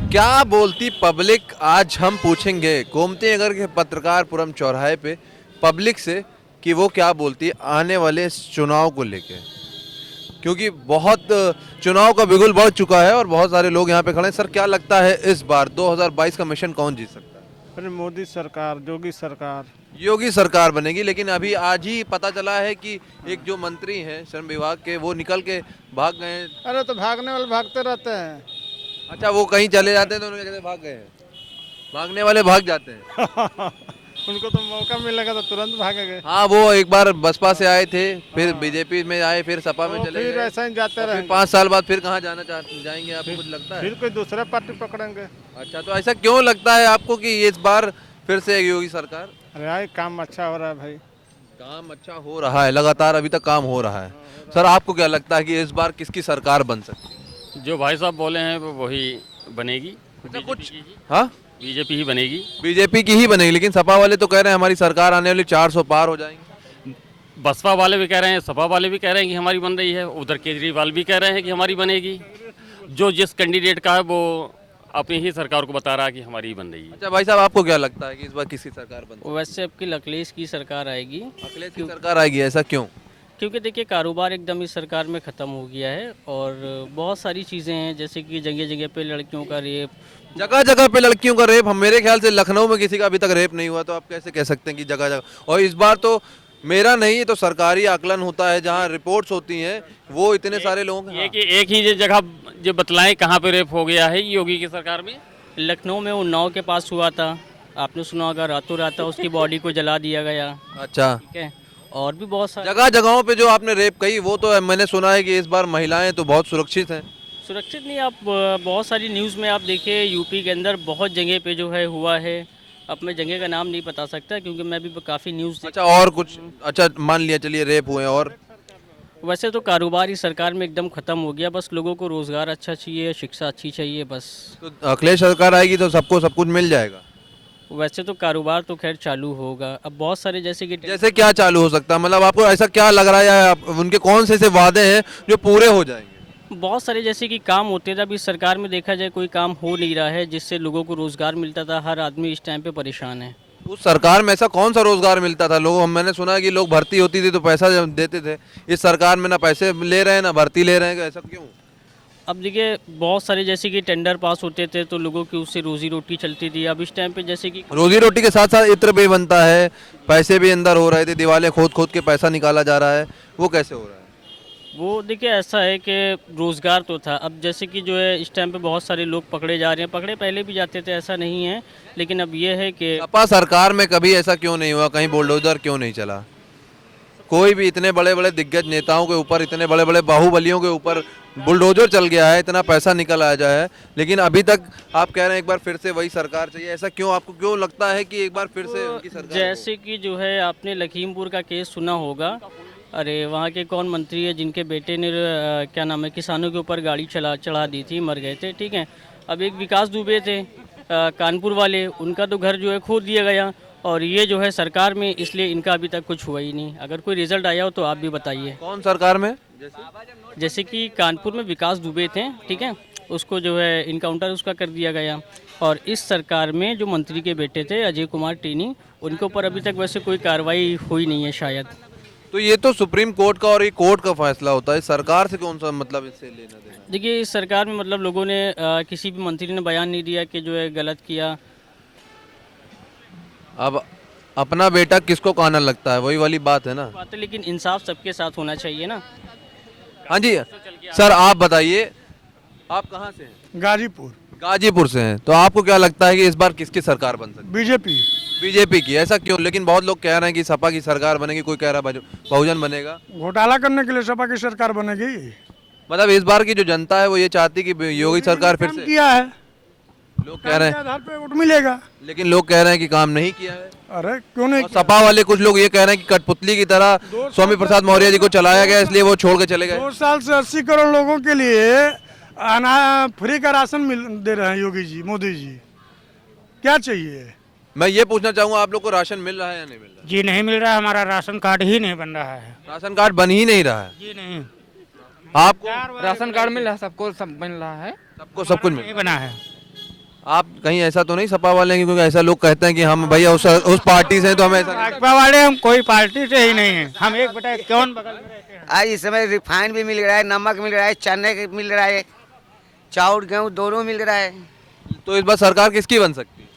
क्या बोलती पब्लिक, आज हम पूछेंगे गोमती नगर के पत्रकारपुरम चौराहे पे पब्लिक से कि वो क्या बोलती है आने वाले इस चुनाव को लेके। क्योंकि बहुत चुनाव का बिगुल बढ़ चुका है और बहुत सारे लोग यहाँ पे खड़े हैं। सर क्या लगता है इस बार 2022 का मिशन कौन जीत सकता है? अरे मोदी सरकार, योगी सरकार। योगी सरकार बनेगी, लेकिन अभी आज ही पता चला है कि एक जो मंत्री हैं श्रम विभाग के वो निकल के भाग गए हैं। अरे तो भागने वाले भागते रहते हैं। अच्छा, वो कहीं चले जाते हैं तो उन्हें कहते हैं भाग गए हैं। भागने वाले भाग जाते हैं। उनको तो मौका मिलेगा तो तुरंत भागेंगे। हाँ, वो एक बार बसपा से आए थे, फिर बीजेपी में आए, फिर सपा में तो चले फिर गए। ऐसा ही जाते और फिर रहेंगे। 5 साल बाद फिर कहाँ जाएंगे, आपको कुछ लगता है? फिर कोई दूसरा पार्टी पकड़ेंगे। अच्छा, तो ऐसा क्यों लगता है आपको कि इस बार फिर से एक योगी सरकार? अरे यार काम अच्छा हो रहा है भाई। काम अच्छा हो रहा है, लगातार अभी तक काम हो रहा है। सर आपको क्या लगता है कि इस बार किसकी सरकार बन सकती है? जो भाई साहब बोले हैं वो वही बनेगी। अच्छा, कुछ बीजेपी हाँ, ही बनेगी। बीजेपी की ही बनेगी, लेकिन सपा वाले तो कह रहे हैं हमारी सरकार आने वाली 400 पार हो जाएंगे। बसपा वाले भी कह रहे हैं, सपा वाले भी कह रहे हैं कि हमारी बन रही है, उधर केजरीवाल भी कह रहे हैं कि हमारी बनेगी। जो जिस कैंडिडेट का है वो अपनी ही सरकार को बता रहा है कि हमारी ही बन रही है। अच्छा भाई साहब, आपको क्या लगता है कि इस बार किसकी सरकार बन सकती वैसे अब की अखिलेश की सरकार आएगी, है? अखिलेश की सरकार आएगी, ऐसा क्यों? क्योंकि देखिए कारोबार एकदम इस सरकार में ख़त्म हो गया है और बहुत सारी चीज़ें हैं जैसे कि जगह जगह पे लड़कियों का रेप। जगह जगह पे लड़कियों का रेप, हम मेरे ख्याल से लखनऊ में किसी का अभी तक रेप नहीं हुआ, तो आप कैसे कह सकते हैं कि जगह जगह? और इस बार तो मेरा नहीं, तो सरकारी आकलन होता है जहाँ रिपोर्ट्स होती हैं, वो इतने सारे लोग एक ही जगह जो बतलाएं कहाँ पे रेप हो गया है योगी की सरकार में। लखनऊ में उन्नाव के पास हुआ था, आपने सुना होगा, रातों रात उसकी बॉडी को जला दिया गया। अच्छा, ठीक है, और भी बहुत सारे जगह जगहों पे जो आपने रेप कही, वो तो मैंने सुना है कि इस बार महिलाएं तो बहुत सुरक्षित हैं। सुरक्षित नहीं। आप बहुत सारी न्यूज़ में आप देखिए यूपी के अंदर बहुत जगह पे जो है हुआ है। अब मैं जगह का नाम नहीं बता सकता क्योंकि मैं भी काफ़ी न्यूज़ अच्छा, और कुछ? अच्छा, मान लिया चलिए रेप हुए, और वैसे तो कारोबार इस सरकार में एकदम ख़त्म हो गया। बस लोगों को रोज़गार अच्छा चाहिए, शिक्षा अच्छी चाहिए बस। तो अखिलेश सरकार आएगी तो सबको सब कुछ मिल जाएगा। वैसे तो कारोबार तो खैर चालू होगा। अब बहुत सारे जैसे कि जैसे क्या चालू हो सकता है, मतलब आपको ऐसा क्या लग रहा है, या उनके कौन से ऐसे वादे हैं जो पूरे हो जाएंगे? बहुत सारे जैसे कि काम होते थे। अब इस सरकार में देखा जाए कोई काम हो नहीं रहा है जिससे लोगों को रोज़गार मिलता था। हर आदमी इस टाइम पे परेशान है। उस सरकार में ऐसा कौन सा रोजगार मिलता था? लोग, मैंने सुना है कि लोग भर्ती होती थी तो पैसा देते थे। इस सरकार में ना पैसे ले रहे हैं ना भर्ती ले रहे हैं, ऐसा क्यों? अब देखिए बहुत सारे जैसे कि टेंडर पास होते थे तो लोगों की उससे रोजी रोटी चलती थी। अब इस टाइम पे जैसे कि रोजी रोटी के साथ साथ इत्र भी बनता है, पैसे भी अंदर हो रहे थे, दीवारें खोद खोद के पैसा निकाला जा रहा है, वो कैसे हो रहा है? वो देखिए ऐसा है कि रोज़गार तो था। अब जैसे कि जो है इस टाइम पे बहुत सारे लोग पकड़े जा रहे हैं। पकड़े पहले भी जाते थे, ऐसा नहीं है, लेकिन अब ये है कि सपा सरकार में कभी ऐसा क्यों नहीं हुआ? कहीं बुलडोजर क्यों नहीं चला? कोई भी इतने बड़े बड़े दिग्गज नेताओं के ऊपर, इतने बड़े बड़े बाहुबलियों के ऊपर बुलडोजर चल गया है, इतना पैसा निकल आ जाए है, लेकिन अभी तक आप कह रहे हैं एक बार फिर से वही सरकार चाहिए, ऐसा क्यों? आपको क्यों लगता है कि एक बार फिर से उनकी सरकार जैसे कि जो है आपने लखीमपुर का केस सुना होगा। अरे वहाँ के कौन मंत्री है जिनके बेटे ने क्या नाम है, किसानों के ऊपर गाड़ी चढ़ा दी थी, मर गए थे। ठीक है, अब एक विकास दुबे थे कानपुर वाले, उनका तो घर जो है खो दिया गया। और ये जो है सरकार में, इसलिए इनका अभी तक कुछ हुआ ही नहीं। अगर कोई रिजल्ट आया हो तो आप भी बताइए। कौन सरकार में? जैसे कि कानपुर में विकास दुबे थे, ठीक है, उसको जो है इनकाउंटर उसका कर दिया गया। और इस सरकार में जो मंत्री के बेटे थे अजय कुमार टीनी, उनके ऊपर अभी तक वैसे कोई कार्रवाई हुई नहीं है शायद। तो ये तो सुप्रीम कोर्ट का और ये कोर्ट का फैसला होता है, सरकार से कौन सा मतलब इससे लेना देना? देखिए इस सरकार में मतलब लोगों ने किसी भी मंत्री ने बयान नहीं दिया कि जो है गलत किया। अब अपना बेटा किसको कहना लगता है, वही वाली बात है ना। बात है, लेकिन इंसाफ सबके साथ होना चाहिए ना। हाँ जी सर, आप बताइए, आप कहाँ से हैं? गाजीपुर। गाजीपुर से हैं, तो आपको क्या लगता है कि इस बार किसकी सरकार बन सकती बीजेपी। है? बीजेपी की, ऐसा क्यों? लेकिन बहुत लोग कह रहे हैं कि सपा की सरकार बनेगी, कोई कह रहा है बहुजन बनेगा। घोटाला करने के लिए सपा की सरकार बनेगी। मतलब इस बार की जो जनता है वो ये चाहती कि योगी सरकार फिर से। किया है, लोग कह रहे हैं, आधार पे वोट मिलेगा। लेकिन लोग कह रहे हैं कि काम नहीं किया है। अरे क्यों नहीं और सपा वाले कुछ लोग ये कह रहे हैं कि कठपुतली की तरह स्वामी प्रसाद मौर्य जी को चलाया गया, इसलिए वो छोड़ के चले गए। 2 साल से 80 करोड़ लोगों के लिए फ्री का राशन दे रहे हैं योगी जी, मोदी जी। क्या चाहिए? मैं ये पूछना चाहूंगा, आप लोग को राशन मिल रहा है या नहीं मिल रहा जी नहीं मिल रहा है, हमारा राशन कार्ड ही नहीं बन रहा है। है? राशन कार्ड बन ही नहीं रहा है जी नहीं, आपको? राशन कार्ड मिल रहा है, सबको सब मिल रहा है। सबको सब कुछ मिल नहीं बना है। आप कहीं ऐसा तो नहीं सपा वाले हैं, क्योंकि ऐसा लोग कहते हैं कि हम भैया उस पार्टी से हैं तो हमें ऐसा नहीं। भाजपा वाले हम कोई पार्टी से ही नहीं है, हम एक बेटा कौन बगल में रहते हैं। आज इस समय रिफाइंड भी मिल रहा है, नमक मिल रहा है, चने के मिल रहा है, चाउर गेहूँ दोनों मिल रहा है। तो इस बार सरकार किसकी बन सकती है?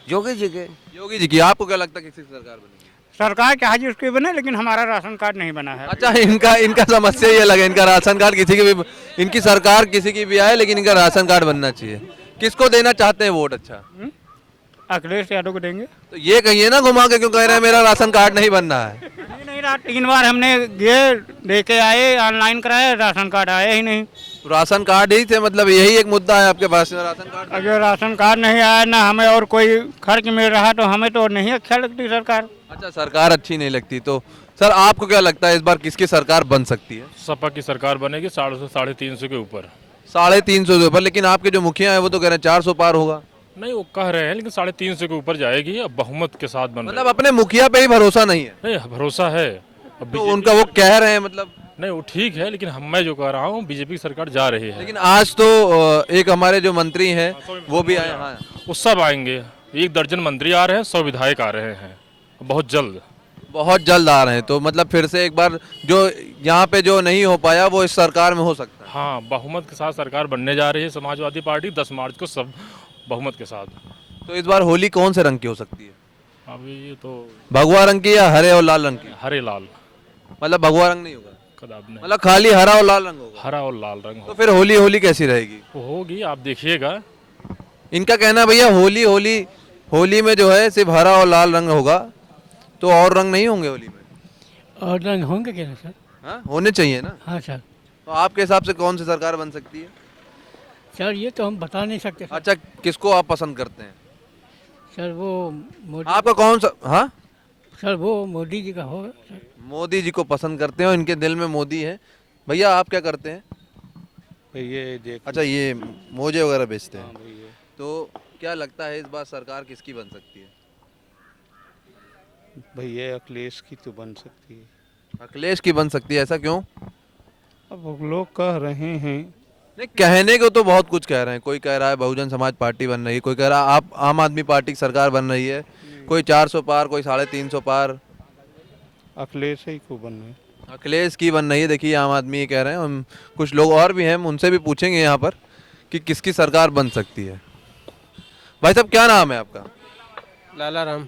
योगी जी के। योगी जी की। आपको क्या लगता है किसकी सरकार बनेगी? सरकार चाहे उसकी बने, लेकिन हमारा राशन कार्ड नहीं बना है। अच्छा, इनका इनका समस्या ये लगे, इनका राशन कार्ड किसी की भी, इनकी सरकार किसी की भी आए लेकिन इनका राशन कार्ड बनना चाहिए। किसको देना चाहते हैं वोट? अच्छा, अखिलेश यादव को देंगे। तो ये कहिए ना घुमा के, क्यों कह रहे हैं मेरा राशन कार्ड नहीं बनना है? नहीं रहा, 3 बार हमने ये लेके आए, ऑनलाइन कराए, राशन कार्ड आया ही नहीं। तो राशन कार्ड ही थे, मतलब यही एक मुद्दा है आपके पास, राशन कार्ड। अगर राशन कार्ड नहीं आया ना हमें और कोई खर्च मिल रहा तो हमें तो नहीं अच्छा लगती सरकार। अच्छा, सरकार अच्छी नहीं लगती। तो सर आपको क्या लगता है इस बार किसकी सरकार बन सकती है? सपा की सरकार बनेगी 350 के ऊपर। 350 के ऊपर? लेकिन आपके जो मुखिया है वो तो कह रहे हैं 400 पार होगा। नहीं, वो कह रहे हैं, लेकिन 350 के ऊपर जाएगी। अब बहुमत के साथ बन मतलब अपने मुखिया पे ही भरोसा नहीं है? नहीं, भरोसा है। अब तो उनका वो कह रहे हैं मतलब। नहीं, वो ठीक है, लेकिन मैं जो कह रहा हूँ बीजेपी की सरकार जा रही है। लेकिन आज तो एक हमारे जो मंत्री हैं वो भी आए। हाँ, वो सब आएंगे, 1 दर्जन मंत्री आ रहे हैं, 100 विधायक आ रहे हैं बहुत जल्द। बहुत जल्द आ रहे हैं। तो मतलब फिर से एक बार जो यहाँ पे जो नहीं हो पाया वो इस सरकार में हो सकता है। हाँ, बहुमत के साथ सरकार बनने जा रही है समाजवादी पार्टी 10 मार्च को, सब बहुमत के साथ। तो इस बार होली कौन से रंग की हो सकती है? अभी ये तो भगवा रंग की या हरे और लाल रंग की? हरे लाल। मतलब भगवा रंग नहीं होगा, कदाब नहीं, मतलब खाली हरा और लाल रंग होगा। हरा और लाल रंग तो फिर होली होली कैसी रहेगी? होगी, आप देखिएगा। इनका कहना भैया होली में जो है सिर्फ हरा और लाल रंग होगा, तो और रंग नहीं होंगे होली में? और रंग होंगे क्या सर? हाँ, होने चाहिए ना। हाँ सर। तो आपके हिसाब से कौन सी सरकार बन सकती है? सर ये तो हम बता नहीं सकते सर। अच्छा, किसको आप पसंद करते हैं? सर वो मोदी, आपका कौन सा? हाँ, सर वो मोदी जी का होगा सर। मोदी जी को पसंद करते हैं और इनके दिल में मोदी है। भैया आप क्या करते हैं? ये देख अच्छा, ये मोजे वगैरह बेचते हैं। भैया तो क्या लगता है इस बार सरकार किसकी बन सकती है? भैया अखिलेश की तो बन सकती है। अखिलेश की बन सकती है, ऐसा क्यों? अब वो लोग कह रहे हैं। नहीं, कहने को तो बहुत कुछ कह रहे हैं। कोई कह रहा है बहुजन समाज पार्टी बन रही है, कोई कह रहा है आप आम आदमी पार्टी की सरकार बन रही है, कोई 400 पार, कोई 350 पार। अखिलेश ही को बन है। अखिलेश की बन रही है। देखिए आम आदमी ये कह रहे हैं। हम कुछ लोग और भी हैं, हम उनसे भी पूछेंगे यहाँ पर कि किसकी सरकार बन सकती है। भाई साहब क्या नाम है आपका? लाला राम।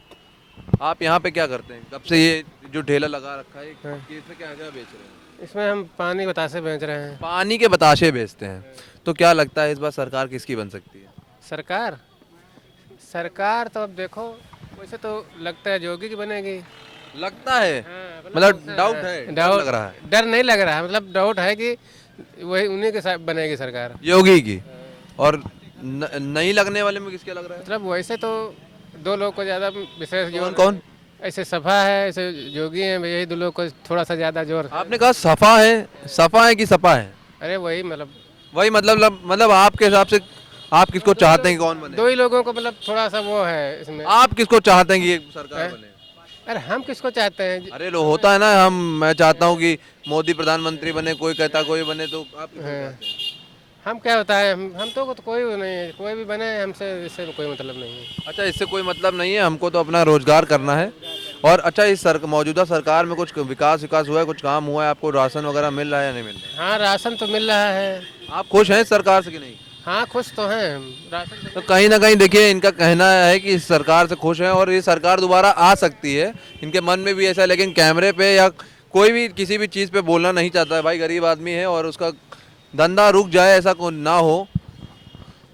आप यहाँ पे क्या करते हैं? कब से ये जो ठेला लगा रखा है कि इसमें क्या क्या बेच रहे हैं? इसमें हम पानी बतासे बेच रहे हैं। पानी के बताशे बेचते हैं। तो क्या लगता है इस बार सरकार किसकी बन सकती है? सरकार तो अब देखो, वैसे तो लगता है योगी की बनेगी। लगता है, हाँ, मतलब डाउट है, डर डाउट लग रहा है। डर नहीं लग रहा है, मतलब डाउट है कि वही उन्हीं के साथ बनेगी सरकार। योगी की। और नहीं लगने वाले में किसके लग रहा है? मतलब वैसे तो 2 लोग को ज़्यादा विशेष जोर। कौन? ऐसे सफा है, ऐसे योगी हैं, यही 2 लोग को थोड़ा सा ज़्यादा जोर। आपने कहा सफा है, सफा है कि सपा है? अरे वही मतलब आपके हिसाब से आप किसको चाहते हैं कि कौन बने? 2 ही लोगों को मतलब थोड़ा सा वो है इसमें। आप किसको चाहते हैं कि ये सरकार बने? अरे हम किसको चाहते हैं? अरे लो होता है ना, मैं चाहता हूँ कि मोदी प्रधानमंत्री बने, कोई कहता कोई बने, तो आप किसको चाहते हैं? हम क्या होता है, हम तो कोई नहीं है, कोई भी बने, हमसे इससे कोई मतलब नहीं है। अच्छा, इससे कोई मतलब नहीं है, हमको तो अपना रोजगार करना है। और अच्छा, इस मौजूदा सरकार में कुछ विकास हुआ है, कुछ काम हुआ है, आपको राशन वगैरह मिल रहा है या नहीं मिल रहा है? हाँ, राशन तो मिल रहा है। आप खुश हैं इस सरकार से कि नहीं? हाँ, खुश तो हैं हम। राशन तो कहीं ना कहीं देखिए इनका कहना है कि इस सरकार से खुश हैं और ये सरकार दोबारा आ सकती है, इनके मन में भी ऐसा है। लेकिन कैमरे पे या कोई भी किसी भी चीज़ पे बोलना नहीं चाहता है। भाई गरीब आदमी है और उसका धंधा रुक जाए ऐसा को ना हो।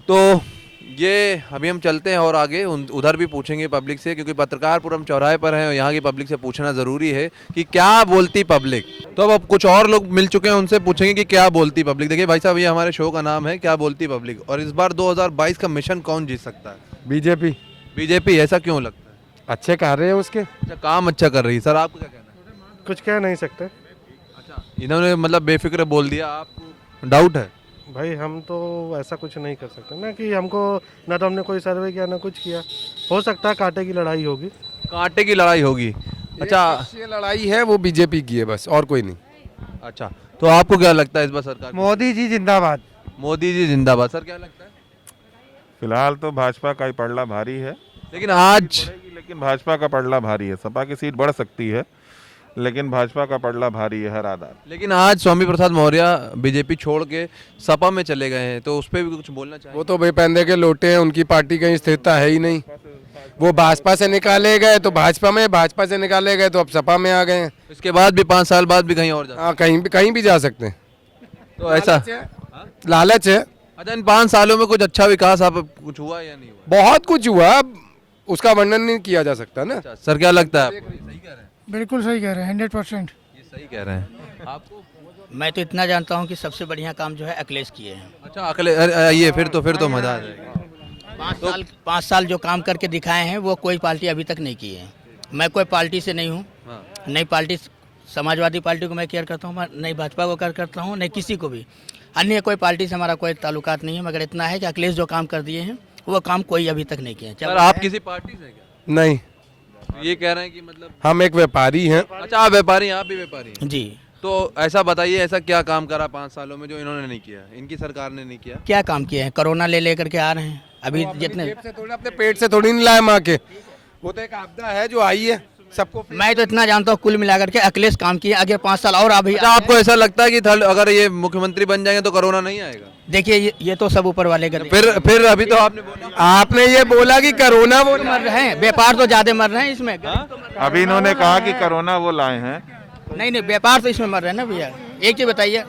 तो ये अभी हम चलते हैं और आगे उधर भी पूछेंगे पब्लिक से, क्योंकि पत्रकारपुरम चौराहे पर हैं और यहाँ की पब्लिक से पूछना ज़रूरी है कि क्या बोलती पब्लिक। तो अब कुछ और लोग मिल चुके हैं, उनसे पूछेंगे कि क्या बोलती पब्लिक। देखिए भाई साहब, ये हमारे शो का नाम है क्या बोलती पब्लिक, और इस बार 2022 का मिशन कौन जीत सकता है? बीजेपी। बीजेपी। ऐसा क्यों लगता है? अच्छे कर रहे हैं उसके। अच्छा, काम अच्छा कर रही है। सर आपको क्या कहना है? कुछ कह नहीं सकते अच्छा, इन्होंने मतलब बेफिक्र बोल दिया, आपको डाउट है? भाई, हम तो ऐसा कुछ नहीं कर सकते ना कि हमको ना तो हमने कोई सर्वे किया ना कुछ किया। हो सकता है कांटे की लड़ाई होगी। कांटे की लड़ाई होगी। अच्छा, ये लड़ाई है वो बीजेपी की है बस, और कोई नहीं। अच्छा, तो आपको क्या लगता है इस बार सरकार? मोदी जी जिंदाबाद। मोदी जी जिंदाबाद। सर क्या लगता है? फिलहाल तो भाजपा का ही पलड़ा भारी है, लेकिन आज लेकिन भाजपा का पलड़ा भारी है। सपा की सीट बढ़ सकती है, लेकिन भाजपा का पलड़ा भारी है हर आधार। लेकिन आज स्वामी प्रसाद मौर्य बीजेपी छोड़ के सपा में चले गए हैं, तो उस पर भी कुछ बोलना चाहिए। वो तो बेपंदे के लोटे हैं, उनकी पार्टी कहीं स्थिरता है ही नहीं। वो भाजपा से निकाले गए तो भाजपा में, भाजपा से निकाले गए तो अब सपा में आ गए हैं। इसके बाद भी 5 साल बाद भी कहीं और जा हाँ, कहीं भी जा सकते हैं। तो ऐसा लालच है। अच्छा, इन 5 सालों में कुछ अच्छा विकास आप कुछ हुआ या नहीं हुआ? बहुत कुछ हुआ, अब उसका वर्णन नहीं किया जा सकता ना। अच्छा, सर क्या लगता है आपको? सही कह रहे हैं, बिल्कुल सही कह रहे हैं, 100%। ये सही कह रहे हैं। आपको? मैं तो इतना जानता हूँ कि सबसे बढ़िया काम जो है अखिलेश किए हैं। अच्छा, अकेले ये फिर तो मजा आ जाएगा। 5 साल जो काम करके दिखाए हैं वो कोई पार्टी अभी तक नहीं की है। मैं कोई पार्टी से नहीं हूँ, नई पार्टी समाजवादी पार्टी को मैं केयर करता हूँ, नई भाजपा को केयर करता हूँ, नहीं किसी को भी। अन्य कोई पार्टी से हमारा कोई ताल्लुकात नहीं है, मगर इतना है कि अखिलेश जो काम कर दिए हैं वो काम कोई अभी तक नहीं किया। सर आप किसी पार्टी से क्या? नहीं, ये कह रहे हैं कि मतलब हम एक व्यापारी हैं। अच्छा, आप व्यापारी हैं, आप भी व्यापारी हैं। जी। तो ऐसा बताइए, ऐसा क्या काम करा 5 सालों में जो इन्होंने नहीं किया, इनकी सरकार ने नहीं किया? क्या काम किए हैं? कोरोना ले लेकर के आ रहे हैं अभी जितने। अपने पेट से थोड़ी नहीं लाए माँ के, वो तो एक आपदा है जो आई है सबको। मैं तो इतना जानता हूँ कुल मिलाकर के अखिलेश काम किए आगे 5 साल और अभी। अच्छा, आपको ऐसा लगता है कि अगर ये मुख्यमंत्री बन जाएंगे तो कोरोना नहीं आएगा? देखिए ये तो सब ऊपर वाले कर। फिर अभी तो आपने ये बोला कि कोरोना वो मर रहे हैं, व्यापार तो ज्यादा मर रहे हैं इसमें। अभी इन्होंने कहा कि कोरोना वो लाए हैं। नहीं, व्यापार तो इसमें मर रहे हैं ना भैया। एक चीज बताइए,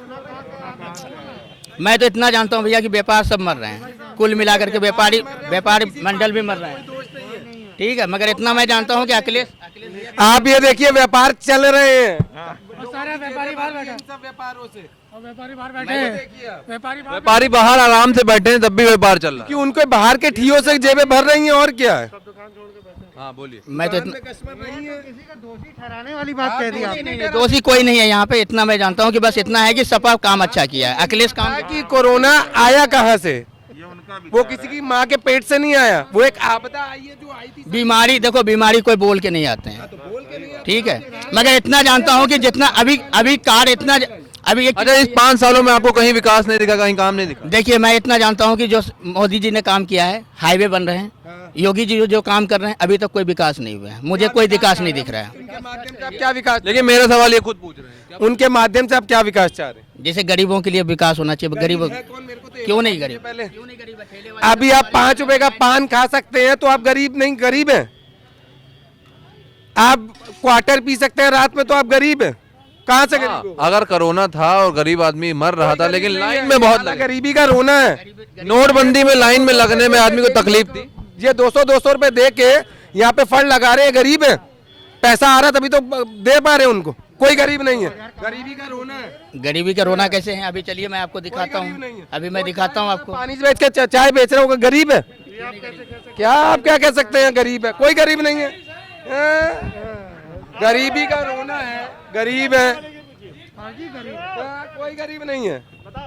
मैं तो इतना जानता हूँ भैया कि व्यापार सब मर रहे हैं, कुल मिलाकर के व्यापारी मंडल भी मर रहे हैं। ठीक है, मगर इतना मैं जानता हूँ कि अखिलेश आप ये देखिए व्यापार चल रहे हैं। सारे व्यापारी बाहर बैठे, सब व्यापारों से व्यापारी बाहर बैठे, व्यापारी बाहर आराम से बैठे हैं, तब भी व्यापार चल रहा है। कि उनको बाहर के ठियों से जेबें भर रही हैं, और क्या है? हाँ बोलिए। मैं तो इतना किसी का दोषी ठहराने वाली बात कह दी आपने। दोषी कोई नहीं है यहाँ पे। इतना मैं जानता हूँ कि बस इतना है कि सपा काम अच्छा किया है, अखिलेश काम। कि कोरोना आया कहाँ से? वो किसी की माँ के पेट से नहीं आया, वो एक आपदा आई है जो आई थी। बीमारी देखो, बीमारी कोई बोल के नहीं आते हैं, ठीक है। मगर इतना जानता हूँ कि जितना अभी कार्ड इतना अभी एक। अच्छा, इस 5 सालों में आपको कहीं विकास नहीं दिखा, कहीं काम नहीं दिखा? देखिए, मैं इतना जानता हूँ कि जो मोदी जी ने काम किया है, हाईवे बन रहे हैं, योगी जी जो काम कर रहे हैं, अभी तक कोई विकास नहीं हुआ है। मुझे कोई विकास नहीं दिख रहा है। उनके माध्यम से आप क्या विकास? लेकिन मेरा सवाल ये खुद पूछ रहे हैं, उनके माध्यम से आप क्या विकास चाह रहे हैं? जैसे गरीबों के लिए विकास होना चाहिए। गरीबों क्यों नहीं गरीब? पहले अभी आप 5 रुपए का पान खा सकते हैं तो आप गरीब नहीं, गरीब हैं। आप क्वार्टर पी सकते हैं रात में तो आप गरीब हैं। कहाँ से गरीब हो? अगर कोरोना था और गरीब आदमी मर रहा था, लेकिन लाइन में बहुत लगे। गरीबी का रोना है। नोटबंदी में लाइन में लगने में आदमी को तकलीफ थी। ये 200 रुपए दे के यहाँ पे फंड लगा रहे हैं, गरीब है, पैसा आ रहा तभी तो दे पा रहे हैं उनको। कोई गरीब नहीं है, गरीबी का रोना है। गरीबी का रोना कैसे है? अभी चलिए मैं आपको दिखाता हूँ, अभी मैं दिखाता हूँ आपको। पानी से बेच के चाय बेच रहे हो, गरीब है क्या? आप क्या कह सकते हैं गरीब है? कोई गरीब नहीं है। गरीबी का रोना है, गरीब है, कोई गरीब नहीं है।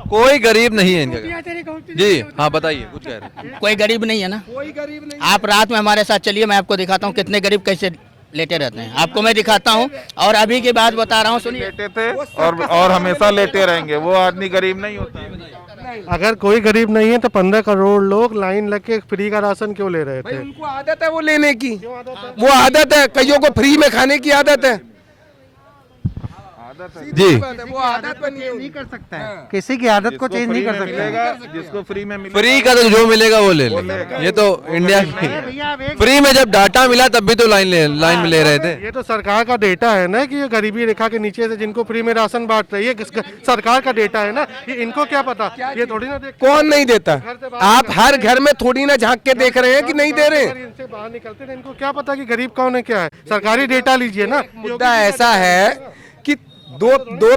कोई गरीब नहीं है इनका। जी हाँ, बताइए, कुछ कह रहे हैं। कोई गरीब नहीं है ना? कोई गरीब नहीं। आप रात में हमारे साथ चलिए, मैं आपको दिखाता हूँ कितने गरीब कैसे लेटे रहते हैं। आपको मैं दिखाता हूँ, और अभी की बात बता रहा हूँ, सुनिए। लेटे थे और हमेशा लेटे रहेंगे, वो आदमी गरीब नहीं होता। अगर कोई गरीब नहीं है तो 15 करोड़ लोग लाइन लग के फ्री का राशन क्यों ले रहे थे? उनको आदत है वो लेने की, वो आदत है। कईयों को फ्री में खाने की आदत है। जी, वो आदत नहीं कर सकता है, किसी की आदत को चेंज नहीं कर सकता। जिसको फ्री में मिलेगा, फ्री का तो जो मिलेगा वो ले लेगा। ये तो इंडिया की फ्री में जब डाटा मिला तब भी तो लाइन में ले रहे थे। ये तो सरकार का डेटा है ना कि ये गरीबी रेखा के नीचे से जिनको फ्री में राशन बांट रही है, सरकार का डेटा है ना। ये इनको क्या पता? ये थोड़ी ना देख। कौन नहीं देता? आप हर घर में थोड़ी ना झांक के देख रहे हैं कि नहीं दे रहे हैं? इनसे बाहर निकलते हैं, इनको क्या पता कि गरीब कौन है क्या है? सरकारी डेटा लीजिए ना। मुद्दा ऐसा है कि दो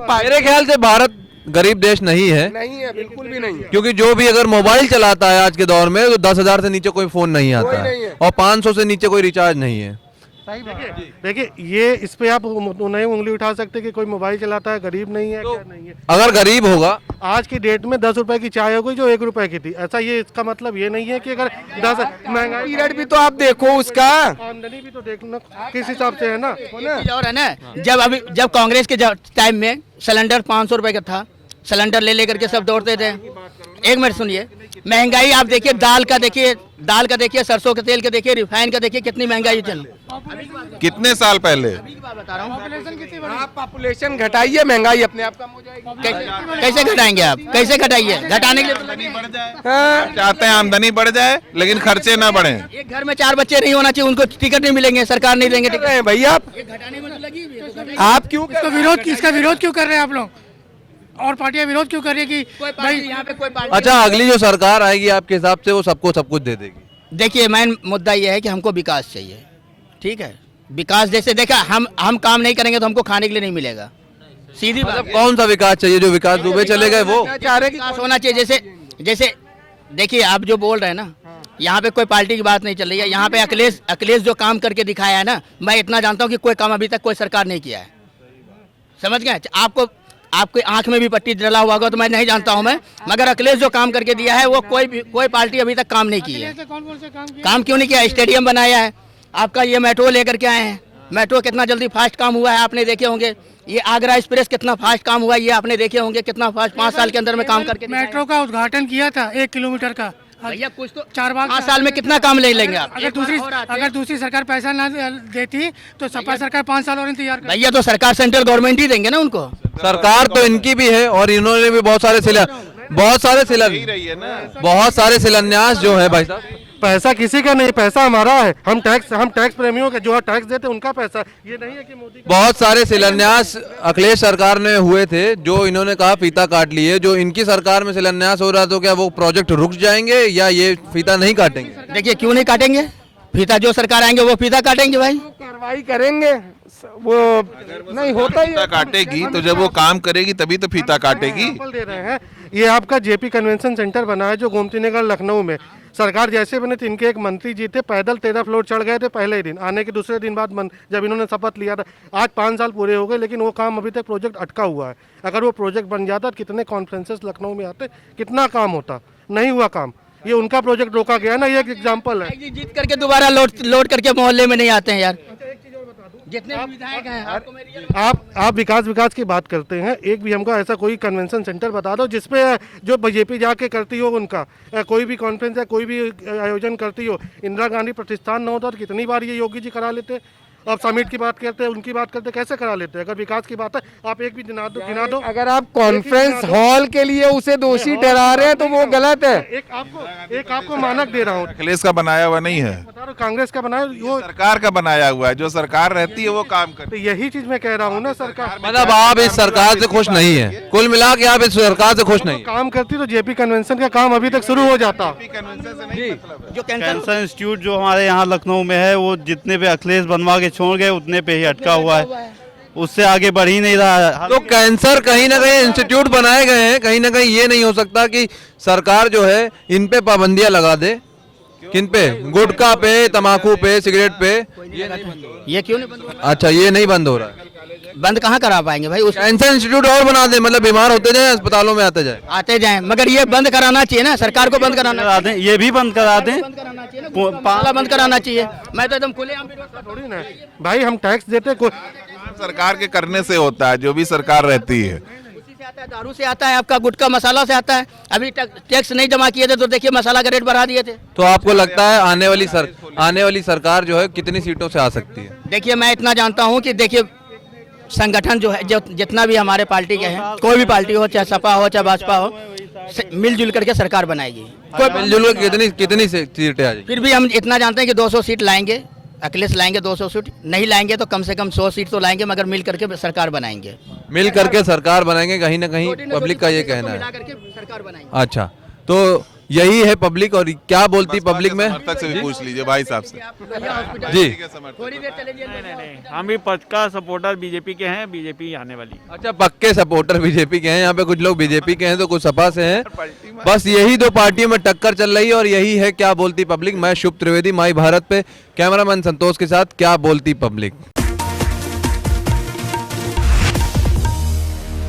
मेरे ख्याल से भारत गरीब देश नहीं है। नहीं है, बिल्कुल भी नहीं है। क्योंकि जो भी अगर मोबाइल चलाता है आज के दौर में, तो 10,000 से नीचे कोई फोन नहीं आता है, और 500 से नीचे कोई रिचार्ज नहीं है। देखिए, ये इस पे आप नहीं उंगली उठा सकते कि कोई मोबाइल चलाता है गरीब नहीं है, क्या नहीं है। अगर गरीब होगा, आज की डेट में 10 रुपए की चाय हो गई जो 1 रुपए की थी। ऐसा ये इसका मतलब ये नहीं है कि अगर 10 महंगाई पीरियड भी तो आप देखो, उसका आमदनी भी तो देखना किस हिसाब से है ना। और है ना, जब कांग्रेस के टाइम में सिलेंडर 500 रुपए का था, सिलेंडर ले लेकर के सब दौड़ते थे। एक मिनट सुनिए, महंगाई आप देखिए, दाल का देखिए, सरसों के तेल का देखिए, रिफाइन का देखिए, कितनी महंगाई चल। कितने साल पहले बता रहा हूँ, आप पॉपुलेशन घटाइए, महंगाई अपने आप कम हो जाएगी। कैसे घटाएंगे आप? कैसे घटाइए? घटाने के लिए तो लगे हैं। चाहते हैं आमदनी बढ़ जाए लेकिन खर्चे ना बढ़े। एक घर में 4 बच्चे नहीं होना चाहिए, उनको टिकट नहीं मिलेंगे, सरकार नहीं देंगे टिकट। भैया घटाने में तो लगी हुई है। आप क्यों इसका विरोध क्यों कर रहे हैं आप लोग? और पार्टियां विरोध क्यों कर रही है कि भाई यहाँ पे कोई पार्टी। अच्छा, अगली जो सरकार आएगी आपके हिसाब से वो सबको सब कुछ दे देगी? देखिए, मेन मुद्दा ये है कि हमको विकास चाहिए, ठीक है। विकास जैसे देखा, हम काम नहीं करेंगे तो हमको खाने के लिए नहीं मिलेगा, सीधी बात। मतलब कौन सा विकास चाहिए? जो विकास दुबे चले गए वो विकास होना चाहिए। जैसे देखिए, आप जो बोल रहे हैं ना, यहाँ पे कोई पार्टी की बात नहीं चल रही है। यहाँ पे अखिलेश जो काम करके दिखाया है ना, मैं इतना जानता हूँ कि कोई काम अभी तक कोई सरकार नहीं किया है, समझ गए? आपके आंख में भी पट्टी डला हुआ होगा तो मैं नहीं जानता हूं मैं, मगर अखिलेश जो काम करके दिया है वो कोई पार्टी अभी तक काम नहीं की है। काम क्यों नहीं किया? स्टेडियम बनाया है, आपका ये मेट्रो लेकर के आए हैं। मेट्रो कितना जल्दी फास्ट काम हुआ है आपने देखे होंगे। ये आगरा एक्सप्रेस कितना फास्ट काम हुआ है ये आपने देखे होंगे, कितना फास्ट 5 साल के अंदर में काम करके। मेट्रो का उद्घाटन किया था 1 किलोमीटर का। भैया कुछ तो 5 साल में कितना काम ले लेंगे आप? अगर दूसरी सरकार पैसा ना देती तो सपा सरकार 5 साल और इंतजार कर। भैया तो सरकार सेंट्रल गवर्नमेंट ही देंगे ना उनको। सरकार तो इनकी भी है और इन्होंने भी बहुत सारे शिलान्यास जो है भाई साहब। पैसा किसी का नहीं, पैसा हमारा है। हम टैक्स प्रेमियों के जो टैक्स देते हैं उनका पैसा। ये नहीं है कि मोदी बहुत सारे शिलान्यास अखिलेश सरकार में हुए थे जो इन्होंने कहा फीता काट लिए। जो इनकी सरकार में शिलान्यास हो रहा तो क्या वो प्रोजेक्ट रुक जाएंगे या ये फीता नहीं काटेंगे? देखिए, क्यों नहीं काटेंगे फीता? जो सरकार आएंगे वो फीता काटेंगे भाई, कार्रवाई करेंगे। वो नहीं होता ही फीता काटेगी तो जब वो काम करेगी तभी तो फीता काटेगी। एग्जाम्पल दे रहे हैं। ये आपका जेपी कन्वेंशन सेंटर बना है जो गोमती नगर लखनऊ में। सरकार जैसे बने थे, इनके एक मंत्री जी थे, पैदल 13 फ्लोर चढ़ गए थे पहले ही दिन। आने के दूसरे दिन बाद जब इन्होंने शपथ लिया था, आज 5 साल पूरे हो गए लेकिन वो काम अभी तक प्रोजेक्ट अटका हुआ है। अगर वो प्रोजेक्ट बन जाता तो कितने कॉन्फ्रेंसेस लखनऊ में आते, कितना काम होता। नहीं हुआ काम, ये उनका प्रोजेक्ट रोका गया ना। ये एक एग्जाम्पल है। जीत करके दोबारा लौट करके मोहल्ले में नहीं आते हैं यार। जितने विधायक हैं आप विकास की बात करते हैं। एक भी हमको ऐसा कोई कन्वेंशन सेंटर बता दो जिसपे जो बीजेपी जाके करती हो उनका कोई भी कॉन्फ्रेंस या कोई भी आयोजन करती हो। इंदिरा गांधी प्रतिष्ठान न होता तो कितनी बार ये योगी जी करा लेते। आप समिट की बात करते हैं, उनकी बात करते, कैसे करा लेते हैं? अगर विकास की बात है आप एक भी गिना दो। अगर आप कॉन्फ्रेंस हॉल के लिए उसे दोषी ठहरा रहे हैं तो वो गलत है। एक आपको मानक दे रहा हूँ। अखिलेश का बनाया हुआ नहीं है, बता रहा हूं, कांग्रेस का बनाया, वो सरकार का बनाया हुआ है। जो सरकार रहती है वो काम करती तो यही चीज मैं कह रहा हूँ ना। सरकार मतलब आप इस सरकार से खुश नहीं है, कुल मिला के आप इस सरकार से खुश नहीं? काम करती तो जेपी कन्वेंशन का काम अभी तक शुरू हो जाता। जो कैंसर इंस्टीट्यूट जो हमारे यहाँ लखनऊ में है वो जितने पे अखिलेश बनवा के छोड़ गए उतने पे ही अटका हुआ है, उससे आगे बढ़ ही नहीं रहा है। तो कैंसर कहीं ना कहीं इंस्टीट्यूट बनाए गए हैं, कहीं ना कहीं ये नहीं हो सकता कि सरकार जो है इन पे पाबंदियां लगा दे? किन पे? गुटखा पे, तम्बाकू पे, सिगरेट पे? ये क्यों नहीं बंद हो रहा? अच्छा, ये नहीं बंद हो रहा है। बंद कहाँ करा पाएंगे भाई? कैंसर इंस्टीट्यूट और बना दे, मतलब बीमार होते जाए अस्पतालों में आते जाए। मगर ये बंद कराना चाहिए ना, सरकार को बंद कराना दें, ये भी बंद करा दें, पाला बंद कराना चाहिए। मैं तो एकदम खुलेआम थोड़ी ना भाई, हम टैक्स देते सरकार के करने से होता है। जो भी सरकार रहती है दारू से आता है, आपका गुटखा मसाला से आता है। अभी टैक्स नहीं जमा किए थे तो देखिए मसाला का रेट बढ़ा दिए थे। तो आपको लगता है आने वाली सरकार जो है कितनी सीटों से आ सकती है? देखिए, मैं इतना जानता हूँ कि देखिए संगठन जो है, जो जितना भी हमारे पार्टी के हैं, कोई भी पार्टी हो, चाहे सपा हो चाहे भाजपा हो, मिलजुल करके सरकार बनाएगी। कोई मिलजुल कितनी सीटें आ जाएगी? फिर भी हम इतना जानते हैं कि 200 सीट लाएंगे, अखिलेश लाएंगे 200 सीट। नहीं लाएंगे तो कम से कम 100 सीट तो लाएंगे, मगर मिल करके सरकार बनाएंगे। मिल करके सरकार बनाएंगे, कहीं ना कहीं पब्लिक का ये कहना है। सरकार बनाएंगे। अच्छा, तो यही है पब्लिक। और क्या बोलती पब्लिक में? समर्थक से भी पूछ लीजिए भाई साहब से। जी, थोड़ी देर चले जाइए। हम भी पक्का सपोर्टर बीजेपी के हैं, बीजेपी आने वाली। अच्छा, पक्के सपोर्टर बीजेपी के हैं। यहाँ पे कुछ लोग बीजेपी के हैं तो कुछ सपा से हैं। बस यही 2 पार्टियों में टक्कर चल रही है और यही है क्या बोलती पब्लिक। मैं शुभ त्रिवेदी, माई भारत पे कैमरामैन संतोष के साथ क्या बोलती पब्लिक।